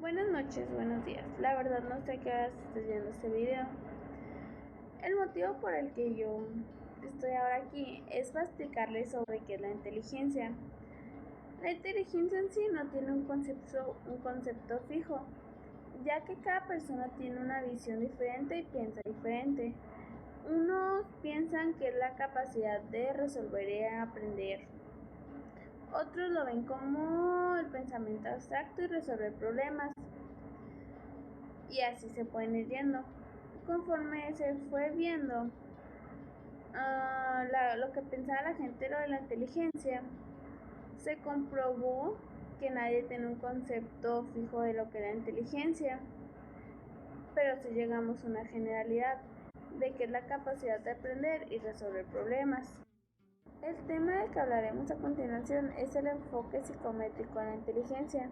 Buenas noches, buenos días. La verdad no sé a qué horas estés viendo este video. El motivo por el que yo estoy ahora aquí es para explicarles sobre qué es la inteligencia. La inteligencia en sí no tiene un concepto fijo, ya que cada persona tiene una visión diferente y piensa diferente. Unos piensan que es la capacidad de resolver y aprender. Otros lo ven como el pensamiento abstracto y resolver problemas. Y así se pueden ir yendo. Conforme se fue viendo lo que pensaba la gente de la inteligencia, se comprobó que nadie tiene un concepto fijo de lo que es la inteligencia, pero si llegamos a una generalidad de que es la capacidad de aprender y resolver problemas. El tema del que hablaremos a continuación es el enfoque psicométrico en la inteligencia.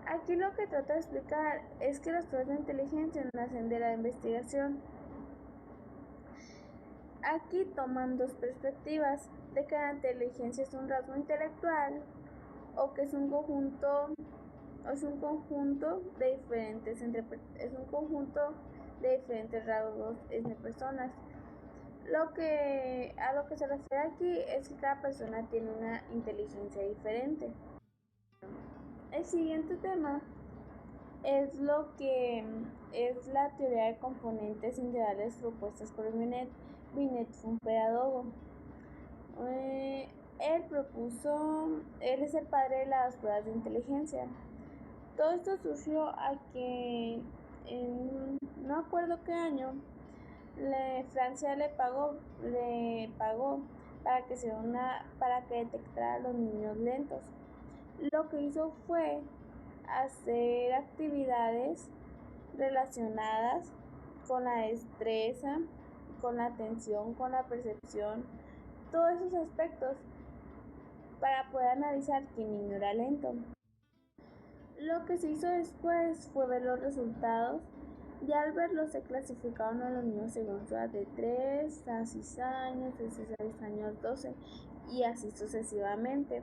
Aquí lo que trata de explicar es que las pruebas de inteligencia nacen de la investigación. Aquí toman dos perspectivas, de que la inteligencia es un rasgo intelectual o que es un conjunto de diferentes rasgos entre personas. A lo que se refiere aquí es que cada persona tiene una inteligencia diferente. El siguiente tema es lo que es la teoría de componentes individuales propuestas por Binet fue un pedagogo. Él es el padre de las pruebas de inteligencia. Todo esto surgió a que no acuerdo qué año Francia le pagó para que detectara a los niños lentos. Lo que hizo fue hacer actividades relacionadas con la destreza, con la atención, con la percepción, todos esos aspectos para poder analizar qué niño era lento. Lo que se hizo después fue ver los resultados y al verlos se clasificaron a los niños según su edad de 3 a 6 años, de 6 años 12 y así sucesivamente.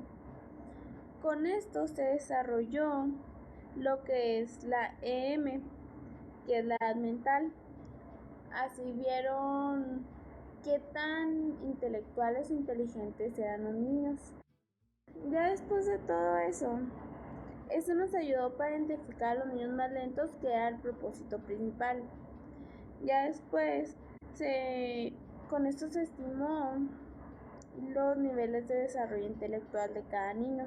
Con esto se desarrolló lo que es la EM, que es la edad mental. Así vieron qué tan intelectuales o inteligentes eran los niños. Ya después de todo eso nos ayudó para identificar a los niños más lentos, que era el propósito principal. Ya después, con esto se estimó los niveles de desarrollo intelectual de cada niño.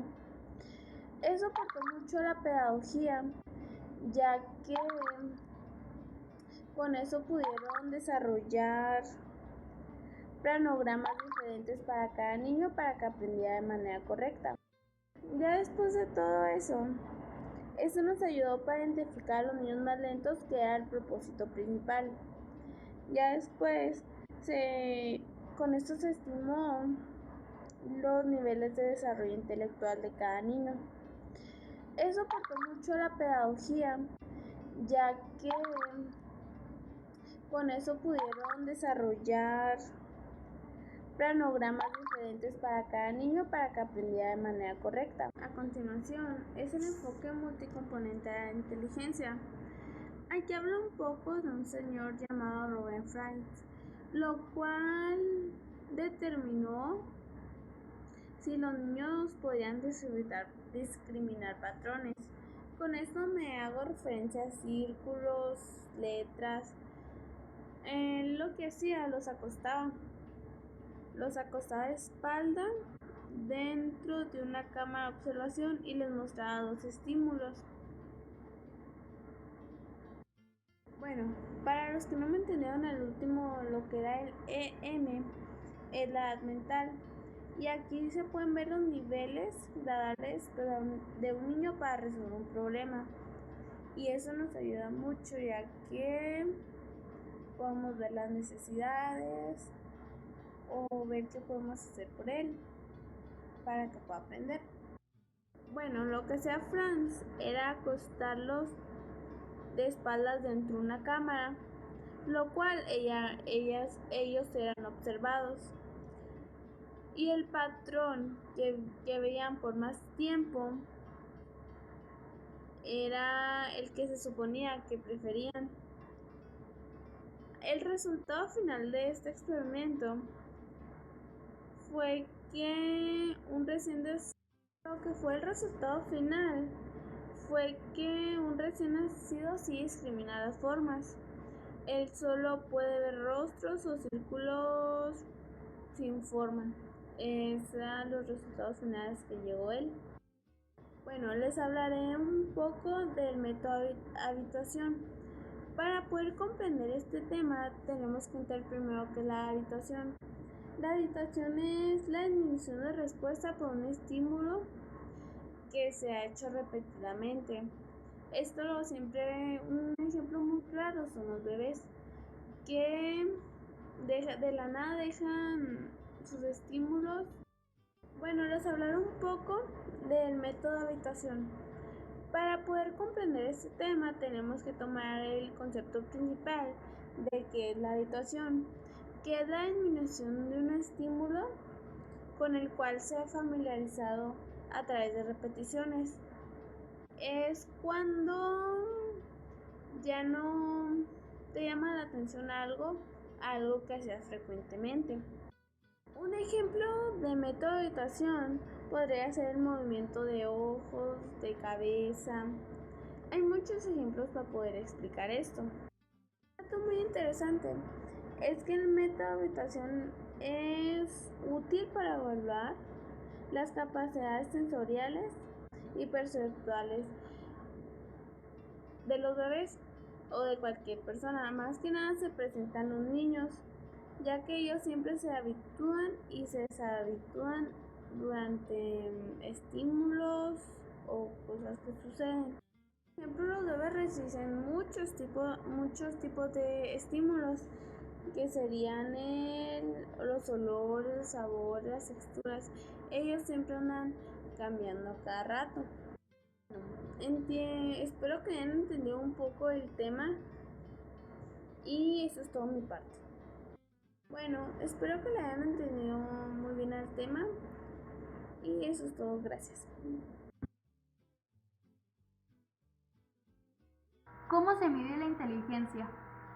Eso aportó mucho a la pedagogía, ya que con eso pudieron desarrollar planogramas diferentes para cada niño para que aprendiera de manera correcta. Ya después de todo eso nos ayudó para identificar a los niños más lentos, que era el propósito principal. Ya después, con esto se estimó los niveles de desarrollo intelectual de cada niño. Eso aportó mucho a la pedagogía, ya que con eso pudieron desarrollar planogramas diferentes para cada niño para que aprendiera de manera correcta. A continuación es el enfoque multicomponente de la inteligencia. Aquí hablo un poco de un señor llamado Robert Franks, lo cual determinó si los niños podían discriminar patrones. Con esto me hago referencia a círculos, letras. Lo que hacía, los acostaba de espalda dentro de una cámara de observación y les mostraba dos estímulos. Bueno, para los que no me entendieron al último, lo que era el EM es la edad mental. Y aquí se pueden ver los niveles de un niño para resolver un problema. Y eso nos ayuda mucho, ya que podemos ver las necesidades o ver qué podemos hacer por él para que pueda aprender. Bueno, lo que hacía Franz era acostarlos de espaldas dentro de una cámara, lo cual ellos eran observados. Y el patrón que veían por más tiempo era el que se suponía que preferían. El resultado final de este experimento fue que un recién nacido sí discrimina las formas. Él solo puede ver rostros o círculos sin forma. Esos eran los resultados finales que llegó él. Bueno, les hablaré un poco del método habituación. Para poder comprender este tema, tenemos que entender primero qué es la habituación. La habituación es la disminución de respuesta por un estímulo que se ha hecho repetidamente. Un ejemplo muy claro son los bebés que de la nada dejan sus estímulos. Bueno, les hablaré un poco del método de habituación. Para poder comprender este tema tenemos que tomar el concepto principal de qué es la habituación, que es la disminución de un estímulo con el cual se ha familiarizado a través de repeticiones. Es cuando ya no te llama la atención algo que hacías frecuentemente. Un ejemplo de método de habituación podría ser el movimiento de ojos, de cabeza. Hay muchos ejemplos para poder explicar esto. Un dato muy interesante es que el método de habituación es útil para evaluar las capacidades sensoriales y perceptuales de los bebés o de cualquier persona. Más que nada se presentan los niños, ya que ellos siempre se habitúan y se deshabitúan durante estímulos o cosas que suceden. Por ejemplo, los bebés reciben muchos tipos de estímulos, que serían los olores, los sabores, las texturas. Ellos siempre andan cambiando cada rato. Espero que hayan entendido un poco el tema y eso es todo mi parte. Bueno, espero que le hayan entendido muy bien el tema y eso es todo, gracias. ¿Cómo se mide la inteligencia?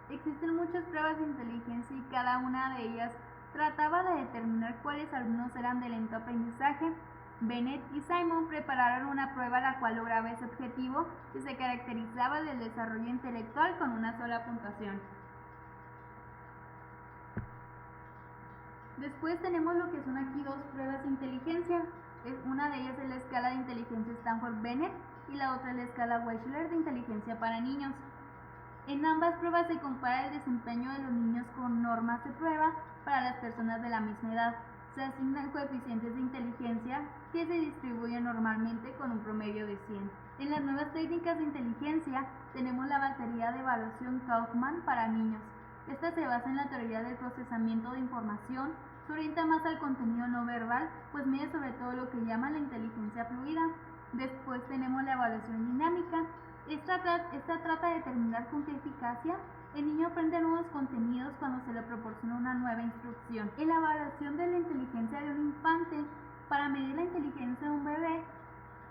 Existen muchas pruebas de inteligencia y cada una de ellas trataba de determinar cuáles alumnos eran de lento aprendizaje. Bennett y Simon prepararon una prueba la cual lograba ese objetivo y se caracterizaba del desarrollo intelectual con una sola puntuación. Después tenemos lo que son aquí dos pruebas de inteligencia. Una de ellas es la escala de inteligencia Stanford-Bennett y la otra es la escala Wechsler de inteligencia para niños. En ambas pruebas se compara el desempeño de los niños con normas de prueba para las personas de la misma edad. Se asignan coeficientes de inteligencia que se distribuyen normalmente con un promedio de 100. En las nuevas técnicas de inteligencia tenemos la batería de evaluación Kaufman para niños. Esta se basa en la teoría del procesamiento de información, se orienta más al contenido no verbal, pues mide sobre todo lo que llama la inteligencia fluida. Después tenemos la evaluación dinámica. Esta trata de determinar con qué eficacia el niño aprende nuevos contenidos cuando se le proporciona una nueva instrucción. En la evaluación de la inteligencia de un infante, para medir la inteligencia de un bebé,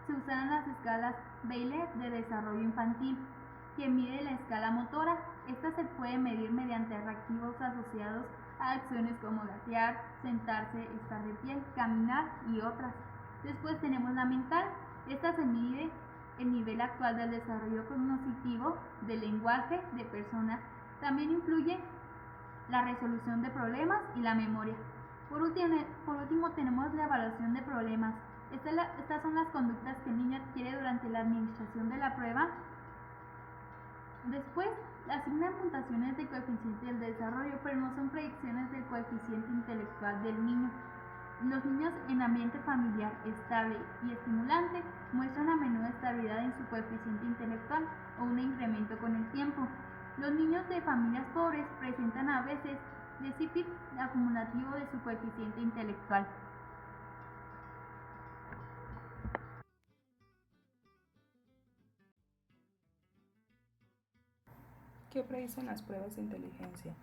se usan las escalas Bayley de desarrollo infantil, que mide la escala motora. Esta se puede medir mediante reactivos asociados a acciones como gatear, sentarse, estar de pie, caminar y otras. Después tenemos la mental. Esta se mide el nivel actual del desarrollo cognitivo, del lenguaje, de personas. También influye la resolución de problemas y la memoria. Por último tenemos la evaluación de problemas. Estas son las conductas que el niño adquiere durante la administración de la prueba. Después, asignan puntuaciones de coeficiente del desarrollo, pero no son predicciones del coeficiente intelectual del niño. Los niños en ambiente familiar estable y estimulante muestran a menudo estabilidad en su coeficiente intelectual o un incremento con el tiempo. Los niños de familias pobres presentan a veces déficit acumulativo de su coeficiente intelectual. ¿Qué predicen las pruebas de inteligencia?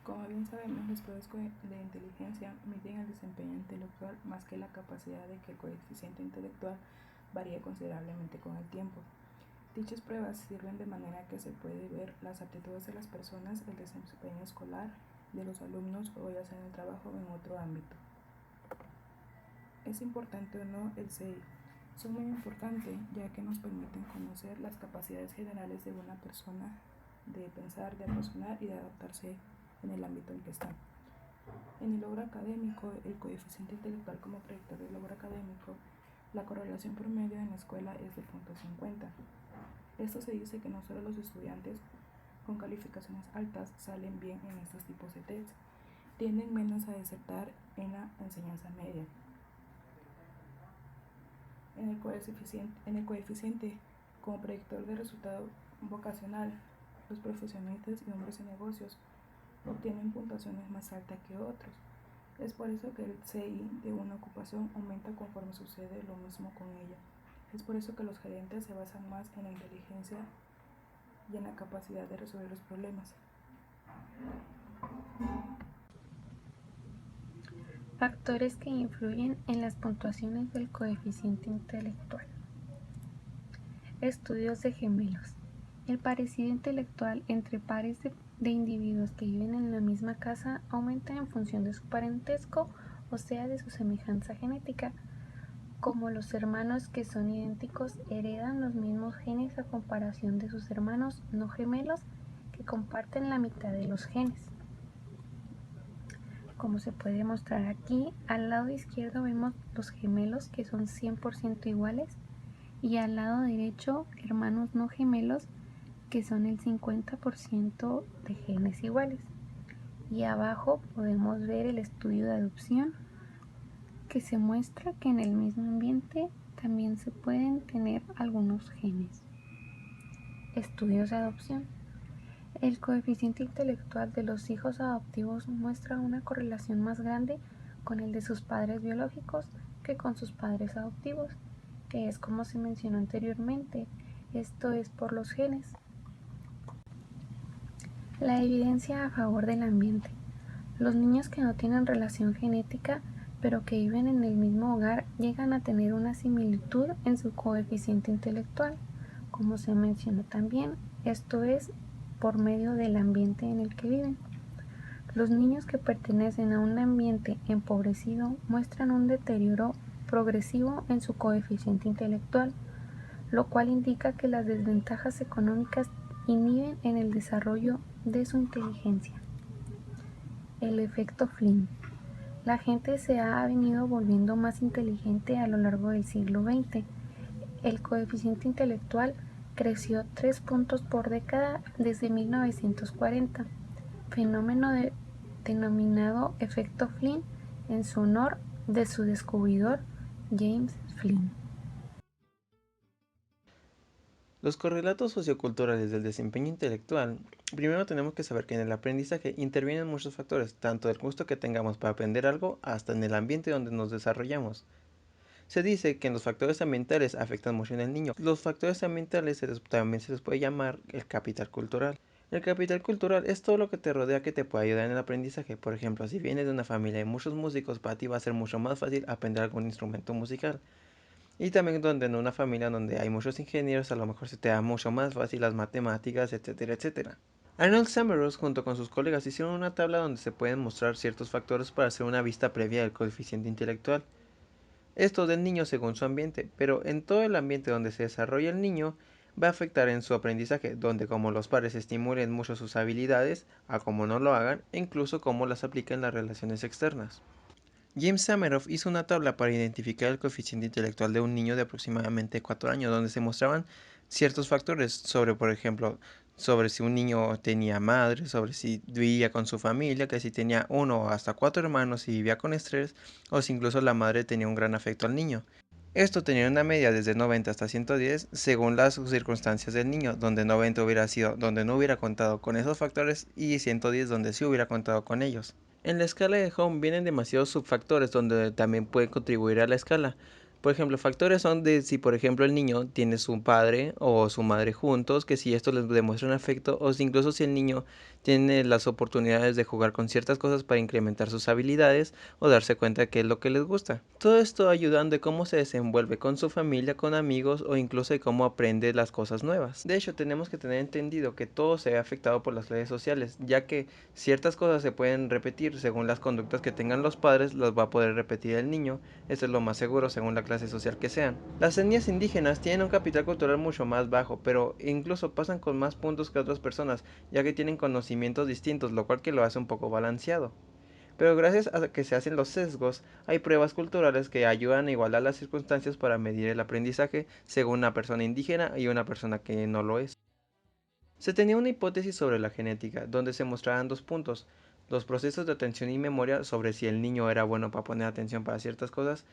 Como bien sabemos, las pruebas de inteligencia miden el desempeño intelectual más que la capacidad de que el coeficiente intelectual varíe considerablemente con el tiempo. Dichas pruebas sirven de manera que se puede ver las aptitudes de las personas, el desempeño escolar de los alumnos o ya sea en el trabajo o en otro ámbito. ¿Es importante o no el CI? Son muy importantes ya que nos permiten conocer las capacidades generales de una persona de pensar, de razonar y de adaptarse en el ámbito en que está. En el logro académico, el coeficiente intelectual como predictor del logro académico, la correlación promedio en la escuela es de 0.50. Esto se dice que no solo los estudiantes con calificaciones altas salen bien en estos tipos de test, tienden menos a desertar en la enseñanza media. En el coeficiente como predictor de resultado vocacional, los profesionistas y hombres de negocios obtienen puntuaciones más altas que otros. Es por eso que el CI de una ocupación aumenta conforme sucede lo mismo con ella. Es por eso que los gerentes se basan más en la inteligencia y en la capacidad de resolver los problemas. Factores que influyen en las puntuaciones del coeficiente intelectual. Estudios de gemelos. El parecido intelectual entre pares de individuos que viven en la misma casa aumenta en función de su parentesco, o sea, de su semejanza genética. Como los hermanos que son idénticos heredan los mismos genes a comparación de sus hermanos no gemelos que comparten la mitad de los genes. Como se puede mostrar aquí, al lado izquierdo vemos los gemelos que son 100% iguales y al lado derecho hermanos no gemelos que son el 50% de genes iguales. Y abajo podemos ver el estudio de adopción que se muestra que en el mismo ambiente también se pueden tener algunos genes. Estudios de adopción. El coeficiente intelectual de los hijos adoptivos muestra una correlación más grande con el de sus padres biológicos que con sus padres adoptivos, que es como se mencionó anteriormente, esto es por los genes. La evidencia a favor del ambiente. Los niños que no tienen relación genética pero que viven en el mismo hogar llegan a tener una similitud en su coeficiente intelectual, como se mencionó también, esto es por medio del ambiente en el que viven. Los niños que pertenecen a un ambiente empobrecido muestran un deterioro progresivo en su coeficiente intelectual, lo cual indica que las desventajas económicas inhiben en el desarrollo de su inteligencia. El efecto Flynn. La gente se ha venido volviendo más inteligente a lo largo del siglo XX. El coeficiente intelectual creció 3 puntos por década desde 1940, fenómeno denominado efecto Flynn en su honor de su descubridor James Flynn. Los correlatos socioculturales del desempeño intelectual. Primero tenemos que saber que en el aprendizaje intervienen muchos factores, tanto del gusto que tengamos para aprender algo hasta en el ambiente donde nos desarrollamos. Se dice que los factores ambientales afectan mucho en el niño. Los factores ambientales también se les puede llamar el capital cultural. El capital cultural es todo lo que te rodea que te puede ayudar en el aprendizaje. Por ejemplo, si vienes de una familia de muchos músicos, para ti va a ser mucho más fácil aprender algún instrumento musical. Y también donde en una familia donde hay muchos ingenieros, a lo mejor se te da mucho más fácil las matemáticas, etcétera, etcétera. Arnold Samaros junto con sus colegas hicieron una tabla donde se pueden mostrar ciertos factores para hacer una vista previa del coeficiente intelectual. Esto del niño según su ambiente, pero en todo el ambiente donde se desarrolla el niño va a afectar en su aprendizaje, donde como los padres estimulen mucho sus habilidades, a como no lo hagan, e incluso cómo las aplica en las relaciones externas. James Samaroff hizo una tabla para identificar el coeficiente intelectual de un niño de aproximadamente 4 años, donde se mostraban ciertos factores sobre, por ejemplo, sobre si un niño tenía madre, sobre si vivía con su familia, que si tenía 1 o hasta 4 hermanos y vivía con estrés, o si incluso la madre tenía un gran afecto al niño. Esto tenía una media desde 90 hasta 110 según las circunstancias del niño, donde 90 hubiera sido donde no hubiera contado con esos factores y 110 donde sí hubiera contado con ellos. En la escala de Home vienen demasiados subfactores donde también pueden contribuir a la escala. Por ejemplo, factores son de si, por ejemplo, el niño tiene su padre o su madre juntos, que si esto les demuestra un afecto, o si incluso si el niño tiene las oportunidades de jugar con ciertas cosas para incrementar sus habilidades o darse cuenta de qué es lo que les gusta. Todo esto ayudando de cómo se desenvuelve con su familia, con amigos o incluso de cómo aprende las cosas nuevas. De hecho, tenemos que tener entendido que todo se ve afectado por las redes sociales, ya que ciertas cosas se pueden repetir según las conductas que tengan los padres, las va a poder repetir el niño. Esto es lo más seguro según la clase social que sean. Las etnias indígenas tienen un capital cultural mucho más bajo, pero incluso pasan con más puntos que otras personas, ya que tienen conocimientos distintos, lo cual que lo hace un poco balanceado. Pero gracias a que se hacen los sesgos, hay pruebas culturales que ayudan a igualar las circunstancias para medir el aprendizaje según una persona indígena y una persona que no lo es. Se tenía una hipótesis sobre la genética, donde se mostraban dos puntos: los procesos de atención y memoria sobre si el niño era bueno para poner atención para ciertas cosas,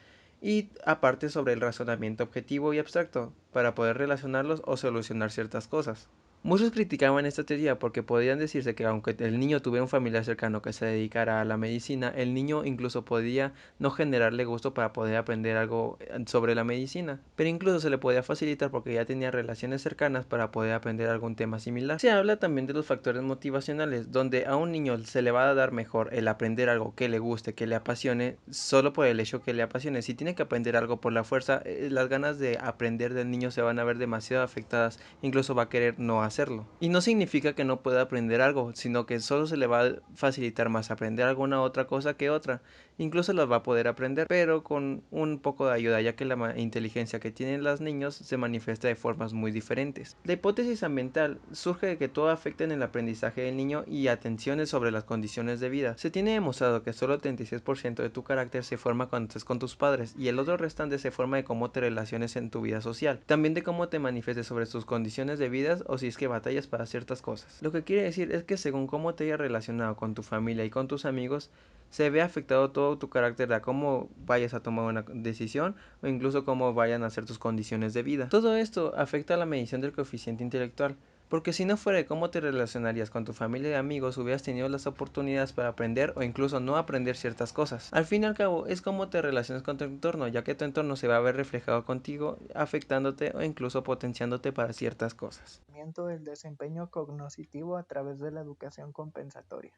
y aparte sobre el razonamiento objetivo y abstracto, para poder relacionarlos o solucionar ciertas cosas. Muchos criticaban esta teoría porque podían decirse que aunque el niño tuviera un familiar cercano que se dedicara a la medicina, el niño incluso podía no generarle gusto para poder aprender algo sobre la medicina, pero incluso se le podía facilitar porque ya tenía relaciones cercanas para poder aprender algún tema similar. Se habla también de los factores motivacionales, donde a un niño se le va a dar mejor el aprender algo que le guste, que le apasione, solo por el hecho que le apasione. Si tiene que aprender algo por la fuerza, las ganas de aprender del niño se van a ver demasiado afectadas, incluso va a querer no hacerlo. Y no significa que no pueda aprender algo, sino que solo se le va a facilitar más aprender alguna otra cosa que otra. Incluso las va a poder aprender, pero con un poco de ayuda, ya que la inteligencia que tienen los niños se manifiesta de formas muy diferentes. La hipótesis ambiental surge de que todo afecta en el aprendizaje del niño y atenciones sobre las condiciones de vida. Se tiene demostrado que solo el 36% de tu carácter se forma cuando estás con tus padres y el otro restante se forma de cómo te relaciones en tu vida social, también de cómo te manifiestes sobre tus condiciones de vida o si es que batallas para ciertas cosas. Lo que quiere decir es que según cómo te hayas relacionado con tu familia y con tus amigos, se ve afectado todo tu carácter a cómo vayas a tomar una decisión o incluso cómo vayan a ser tus condiciones de vida. Todo esto afecta a la medición del coeficiente intelectual, porque si no fuera de cómo te relacionarías con tu familia y amigos, hubieras tenido las oportunidades para aprender o incluso no aprender ciertas cosas. Al fin y al cabo, es cómo te relacionas con tu entorno, ya que tu entorno se va a ver reflejado contigo, afectándote o incluso potenciándote para ciertas cosas. El desempeño cognitivo a través de la educación compensatoria.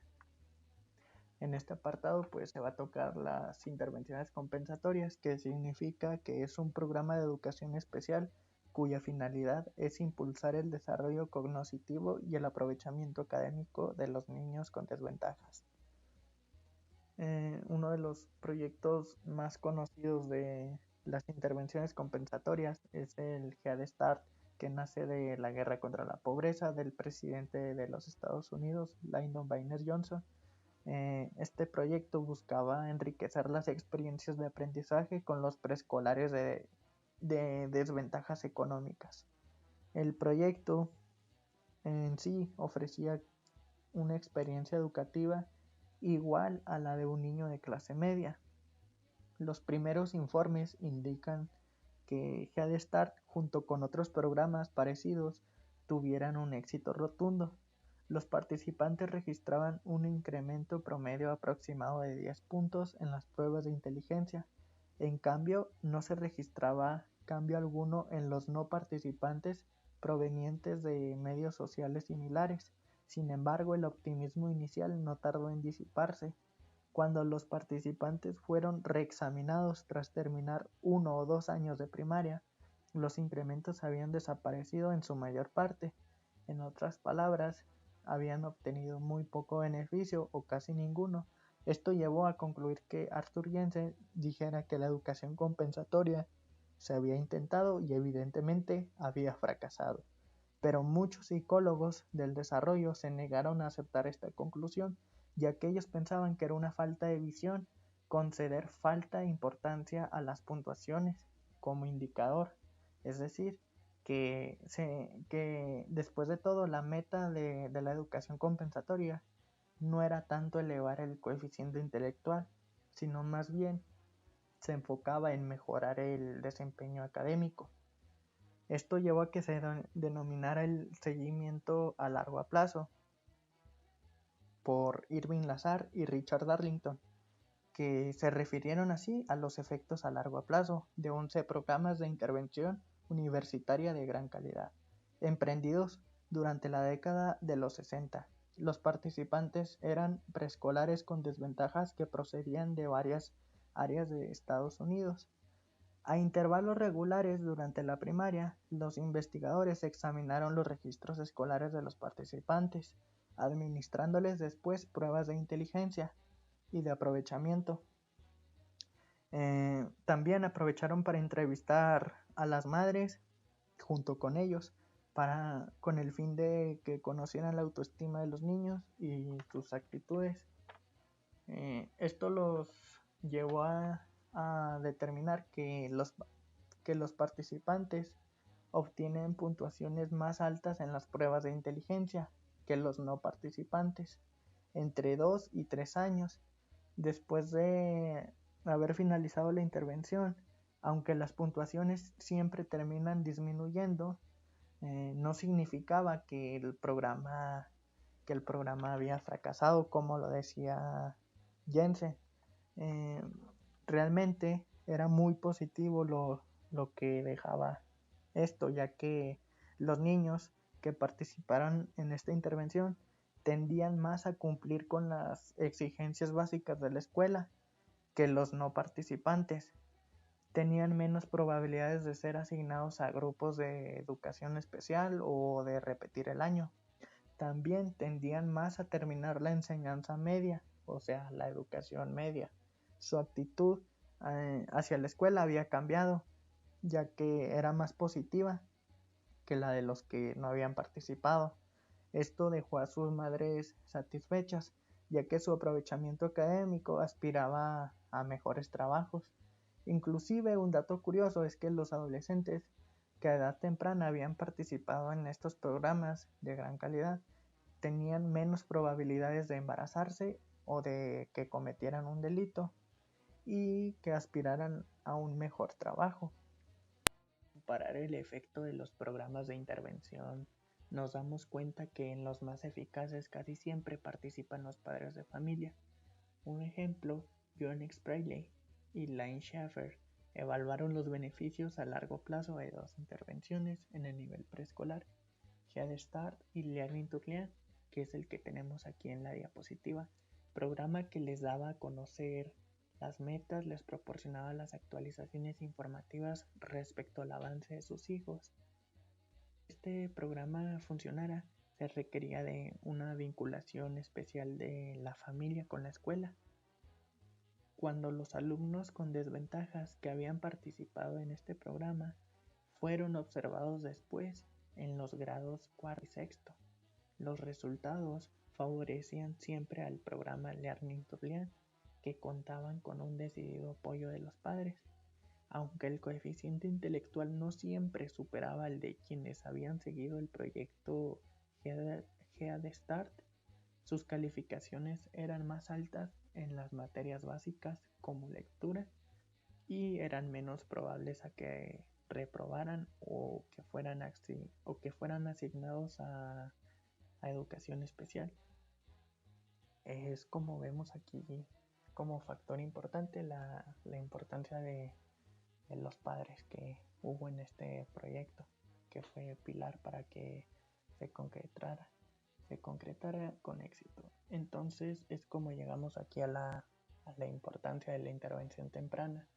En este apartado pues se va a tocar las intervenciones compensatorias, que significa que es un programa de educación especial cuya finalidad es impulsar el desarrollo cognitivo y el aprovechamiento académico de los niños con desventajas. Uno de los proyectos más conocidos de las intervenciones compensatorias es el Head Start, que nace de la guerra contra la pobreza del presidente de los Estados Unidos, Lyndon Baines Johnson. Este proyecto buscaba enriquecer las experiencias de aprendizaje con los preescolares de desventajas económicas. El proyecto en sí ofrecía una experiencia educativa igual a la de un niño de clase media. Los primeros informes indican que Head Start, junto con otros programas parecidos, tuvieran un éxito rotundo. Los participantes registraban un incremento promedio aproximado de 10 puntos en las pruebas de inteligencia. En cambio, no se registraba cambio alguno en los no participantes provenientes de medios sociales similares. Sin embargo, el optimismo inicial no tardó en disiparse. Cuando los participantes fueron reexaminados tras terminar 1 o 2 años de primaria, los incrementos habían desaparecido en su mayor parte. En otras palabras, habían obtenido muy poco beneficio o casi ninguno. Esto llevó a concluir que Arthur Jensen dijera que la educación compensatoria se había intentado y evidentemente había fracasado. Pero muchos psicólogos del desarrollo se negaron a aceptar esta conclusión, ya que ellos pensaban que era una falta de visión conceder falta de importancia a las puntuaciones como indicador. Es decir, que después de todo la meta de la educación compensatoria no era tanto elevar el coeficiente intelectual, sino más bien se enfocaba en mejorar el desempeño académico. Esto llevó a que se denominara el seguimiento a largo plazo por Irving Lazar y Richard Darlington, que se refirieron así a los efectos a largo plazo de 11 programas de intervención universitaria de gran calidad, emprendidos durante la década de los 60. Los participantes eran preescolares con desventajas que procedían de varias áreas de Estados Unidos. A intervalos regulares durante la primaria, los investigadores examinaron los registros escolares de los participantes, administrándoles después pruebas de inteligencia y de aprovechamiento. También aprovecharon para entrevistar a las madres junto con ellos, con el fin de que conocieran la autoestima de los niños y sus actitudes. Esto los llevó a determinar que los participantes obtienen puntuaciones más altas en las pruebas de inteligencia que los no participantes, entre 2 y 3 años después de haber finalizado la intervención. Aunque las puntuaciones siempre terminan disminuyendo, no significaba que el programa había fracasado, como lo decía Jensen. Realmente era muy positivo lo que dejaba esto, ya que los niños que participaron en esta intervención tendían más a cumplir con las exigencias básicas de la escuela que los no participantes. Tenían menos probabilidades de ser asignados a grupos de educación especial o de repetir el año. También tendían más a terminar la enseñanza media, o sea, la educación media. Su actitud hacia la escuela había cambiado, ya que era más positiva que la de los que no habían participado. Esto dejó a sus madres satisfechas, ya que su aprovechamiento académico aspiraba a mejores trabajos. Inclusive, un dato curioso es que los adolescentes que a edad temprana habían participado en estos programas de gran calidad tenían menos probabilidades de embarazarse o de que cometieran un delito y que aspiraran a un mejor trabajo. Comparar el efecto de los programas de intervención, nos damos cuenta que en los más eficaces casi siempre participan los padres de familia. Un ejemplo, John Sprague y Lane Schaeffer evaluaron los beneficios a largo plazo de 2 intervenciones en el nivel preescolar, Head Start y Learning to Learn, que es el que tenemos aquí en la diapositiva, programa que les daba a conocer las metas, les proporcionaba las actualizaciones informativas respecto al avance de sus hijos. Este programa funcionara, se requería de una vinculación especial de la familia con la escuela. Cuando los alumnos con desventajas que habían participado en este programa fueron observados después en los grados 4 y 6, los resultados favorecían siempre al programa Learning to Learn, que contaban con un decidido apoyo de los padres. Aunque el coeficiente intelectual no siempre superaba el de quienes habían seguido el proyecto Head Start, sus calificaciones eran más altas en las materias básicas como lectura y eran menos probables a que reprobaran o que fueran asignados a educación especial. Es como vemos aquí como factor importante la importancia de los padres que hubo en este proyecto, que fue pilar para que se concretara con éxito. Entonces es como llegamos aquí a la importancia de la intervención temprana,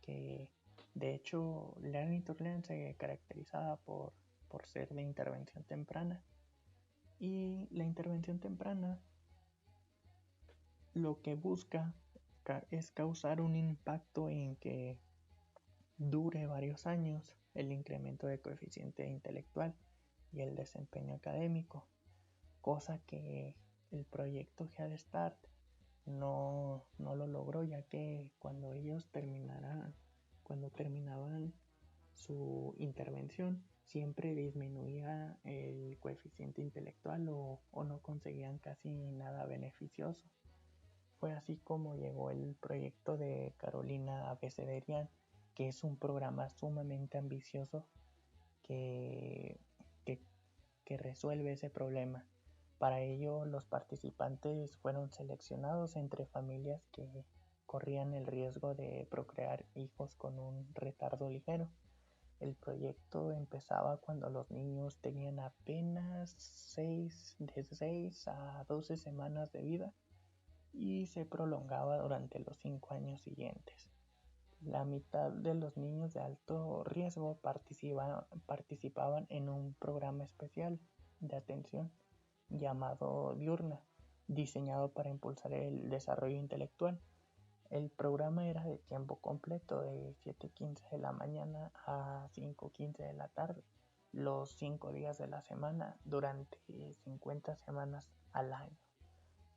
que de hecho Learning to Learn se caracterizaba por ser de intervención temprana, y la intervención temprana lo que busca es causar un impacto en que dure varios años el incremento de coeficiente intelectual y el desempeño académico, cosa que el proyecto Head Start no lo logró, ya que cuando terminaban su intervención siempre disminuía el coeficiente intelectual o no conseguían casi nada beneficioso. Fue así como llegó el proyecto de Carolina Becederian, que es un programa sumamente ambicioso que resuelve ese problema. Para ello, los participantes fueron seleccionados entre familias corrían el riesgo de procrear hijos con un retardo ligero. El proyecto empezaba cuando los niños tenían apenas de 6 a 12 semanas de vida y se prolongaba durante los 5 años siguientes. La mitad de los niños de alto riesgo participaban en un programa especial de atención llamado Diurna, diseñado para impulsar el desarrollo intelectual. El programa era de tiempo completo, de 7:15 de la mañana a 5:15 de la tarde, los 5 días de la semana, durante 50 semanas al año.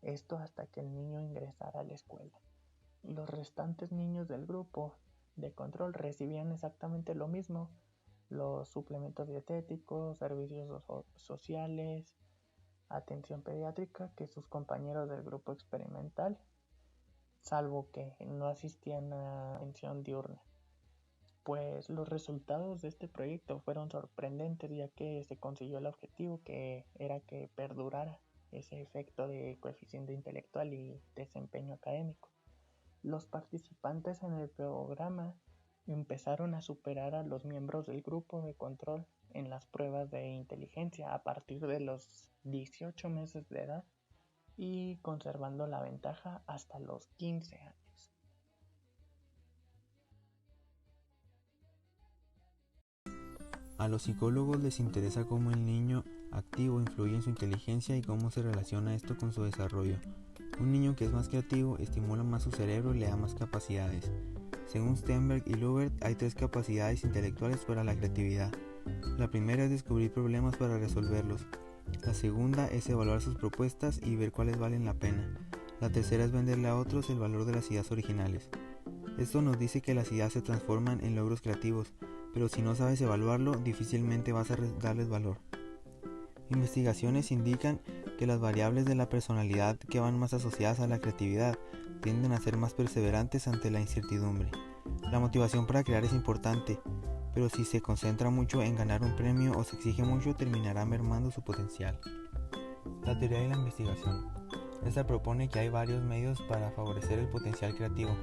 Esto hasta que el niño ingresara a la escuela. Los restantes niños del grupo de control recibían exactamente lo mismo: los suplementos dietéticos, servicios sociales, atención pediátrica que sus compañeros del grupo experimental, salvo que no asistían a atención diurna. Pues los resultados de este proyecto fueron sorprendentes, ya que se consiguió el objetivo, que era que perdurara ese efecto de coeficiente intelectual y desempeño académico. Los participantes en el programa empezaron a superar a los miembros del grupo de control en las pruebas de inteligencia a partir de los 18 meses de edad y conservando la ventaja hasta los 15 años. A los psicólogos les interesa cómo el niño activo influye en su inteligencia y cómo se relaciona esto con su desarrollo. Un niño que es más creativo estimula más su cerebro y le da más capacidades. Según Sternberg y Lubert, hay 3 capacidades intelectuales para la creatividad. La primera es descubrir problemas para resolverlos. La segunda es evaluar sus propuestas y ver cuáles valen la pena. La tercera es venderle a otros el valor de las ideas originales. Esto nos dice que las ideas se transforman en logros creativos, pero si no sabes evaluarlo, difícilmente vas a darles valor. Investigaciones indican que las variables de la personalidad que van más asociadas a la creatividad tienden a ser más perseverantes ante la incertidumbre. La motivación para crear es importante, pero si se concentra mucho en ganar un premio o se exige mucho, terminará mermando su potencial. La teoría de la investigación. Esta propone que hay varios medios para favorecer el potencial creativo.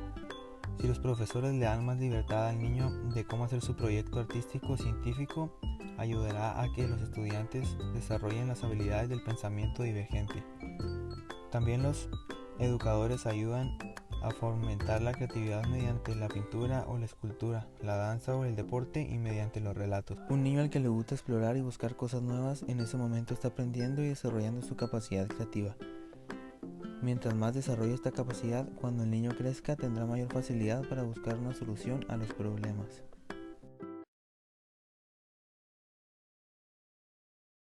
Si los profesores le dan más libertad al niño de cómo hacer su proyecto artístico o científico, ayudará a que los estudiantes desarrollen las habilidades del pensamiento divergente. También los educadores ayudan a fomentar la creatividad mediante la pintura o la escultura, la danza o el deporte y mediante los relatos. Un niño al que le gusta explorar y buscar cosas nuevas en ese momento está aprendiendo y desarrollando su capacidad creativa. Mientras más desarrolle esta capacidad, cuando el niño crezca tendrá mayor facilidad para buscar una solución a los problemas.